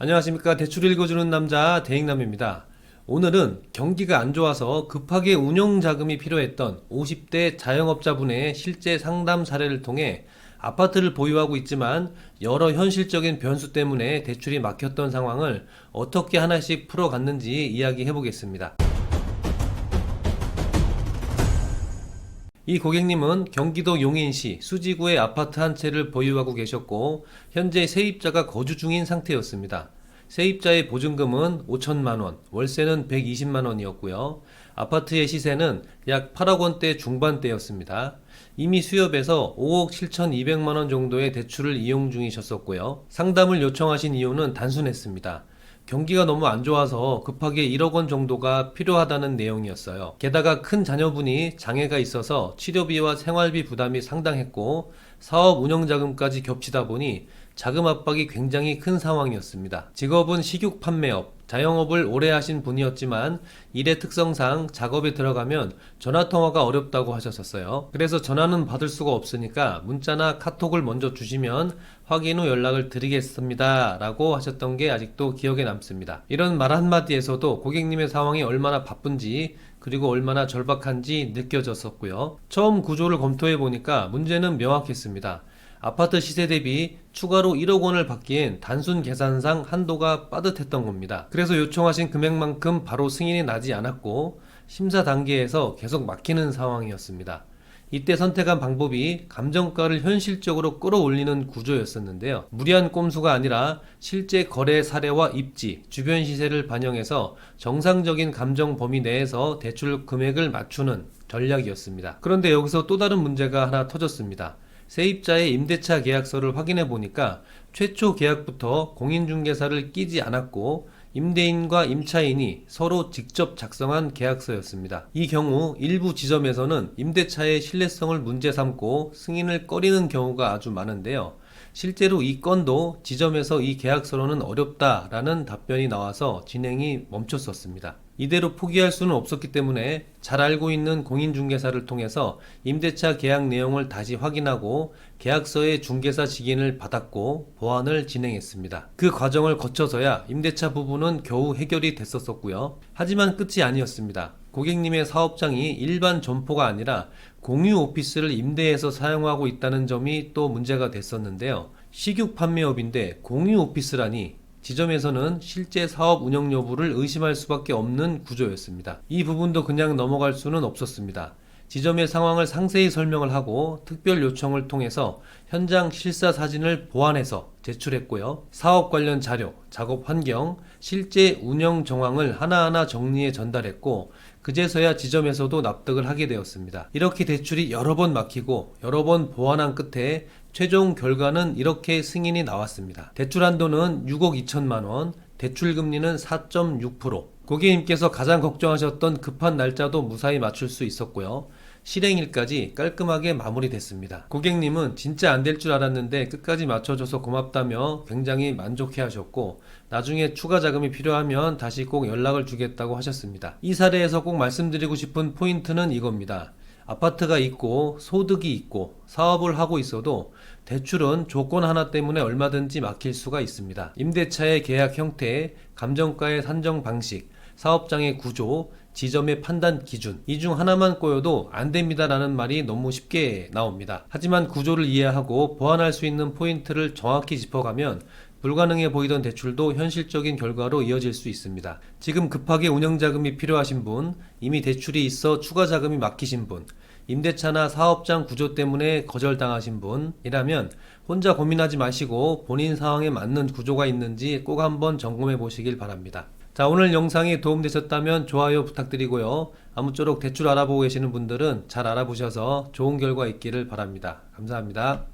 안녕하십니까. 대출 읽어주는 남자 대행남입니다. 오늘은 경기가 안 좋아서 급하게 운용자금이 필요했던 50대 자영업자분의 실제 상담 사례를 통해 아파트를 보유하고 있지만 여러 현실적인 변수 때문에 대출이 막혔던 상황을 어떻게 하나씩 풀어갔는지 이야기해 보겠습니다. 이 고객님은 경기도 용인시 수지구의 아파트 한 채를 보유하고 계셨고 현재 세입자가 거주 중인 상태였습니다. 세입자의 보증금은 5천만원, 월세는 120만원이었고요. 아파트의 시세는 약 8억 원대 중반대였습니다. 이미 수협에서 5억 7,200만원 정도의 대출을 이용 중이셨었고요. 상담을 요청하신 이유는 단순했습니다. 경기가 너무 안 좋아서 급하게 1억 원 정도가 필요하다는 내용이었어요. 게다가 큰 자녀분이 장애가 있어서 치료비와 생활비 부담이 상당했고 사업 운영자금까지 겹치다 보니 자금 압박이 굉장히 큰 상황이었습니다. 직업은 식육 판매업, 자영업을 오래 하신 분이었지만 일의 특성상 작업에 들어가면 전화통화가 어렵다고 하셨었어요. 그래서 전화는 받을 수가 없으니까 문자나 카톡을 먼저 주시면 확인 후 연락을 드리겠습니다 라고 하셨던 게 아직도 기억에 남습니다. 이런 말 한마디에서도 고객님의 상황이 얼마나 바쁜지 그리고 얼마나 절박한지 느껴졌었고요. 처음 구조를 검토해 보니까 문제는 명확했습니다. 아파트 시세 대비 추가로 1억 원을 받기엔 단순 계산상 한도가 빠듯했던 겁니다. 그래서 요청하신 금액만큼 바로 승인이 나지 않았고 심사 단계에서 계속 막히는 상황이었습니다. 이때 선택한 방법이 감정가를 현실적으로 끌어올리는 구조였었는데요. 무리한 꼼수가 아니라 실제 거래 사례와 입지, 주변 시세를 반영해서 정상적인 감정 범위 내에서 대출 금액을 맞추는 전략이었습니다. 그런데 여기서 또 다른 문제가 하나 터졌습니다. 세입자의 임대차 계약서를 확인해 보니까 최초 계약부터 공인중개사를 끼지 않았고 임대인과 임차인이 서로 직접 작성한 계약서였습니다. 이 경우 일부 지점에서는 임대차의 신뢰성을 문제 삼고 승인을 꺼리는 경우가 아주 많은데요. 실제로 이 건도 지점에서 이 계약서로는 어렵다라는 답변이 나와서 진행이 멈췄었습니다. 이대로 포기할 수는 없었기 때문에 잘 알고 있는 공인중개사를 통해서 임대차 계약 내용을 다시 확인하고 계약서의 중개사 직인을 받았고 보완을 진행했습니다. 그 과정을 거쳐서야 임대차 부분은 겨우 해결이 됐었고요. 하지만 끝이 아니었습니다. 고객님의 사업장이 일반 점포가 아니라 공유 오피스를 임대해서 사용하고 있다는 점이 또 문제가 됐었는데요. 식육 판매업인데 공유 오피스라니 지점에서는 실제 사업 운영 여부를 의심할 수밖에 없는 구조였습니다. 이 부분도 그냥 넘어갈 수는 없었습니다. 지점의 상황을 상세히 설명을 하고 특별 요청을 통해서 현장 실사 사진을 보완해서 제출했고요. 사업 관련 자료, 작업 환경, 실제 운영 정황을 하나하나 정리해 전달했고 그제서야 지점에서도 납득을 하게 되었습니다. 이렇게 대출이 여러 번 막히고 여러 번 보완한 끝에 최종 결과는 이렇게 승인이 나왔습니다. 대출 한도는 6억 2천만 원, 대출 금리는 4.6%. 고객님께서 가장 걱정하셨던 급한 날짜도 무사히 맞출 수 있었고요. 실행일까지 깔끔하게 마무리됐습니다. 고객님은 진짜 안 될 줄 알았는데 끝까지 맞춰줘서 고맙다며 굉장히 만족해 하셨고 나중에 추가 자금이 필요하면 다시 꼭 연락을 주겠다고 하셨습니다. 이 사례에서 꼭 말씀드리고 싶은 포인트는 이겁니다. 아파트가 있고 소득이 있고 사업을 하고 있어도 대출은 조건 하나 때문에 얼마든지 막힐 수가 있습니다. 임대차의 계약 형태, 감정가의 산정 방식, 사업장의 구조, 지점의 판단 기준 이 중 하나만 꼬여도 안 됩니다 라는 말이 너무 쉽게 나옵니다. 하지만 구조를 이해하고 보완할 수 있는 포인트를 정확히 짚어가면 불가능해 보이던 대출도 현실적인 결과로 이어질 수 있습니다. 지금 급하게 운영자금이 필요하신 분, 이미 대출이 있어 추가 자금이 막히신 분, 임대차나 사업장 구조 때문에 거절당하신 분이라면 혼자 고민하지 마시고 본인 상황에 맞는 구조가 있는지 꼭 한번 점검해 보시길 바랍니다. 자, 오늘 영상이 도움되셨다면 좋아요 부탁드리고요. 아무쪼록 대출 알아보고 계시는 분들은 잘 알아보셔서 좋은 결과 있기를 바랍니다. 감사합니다.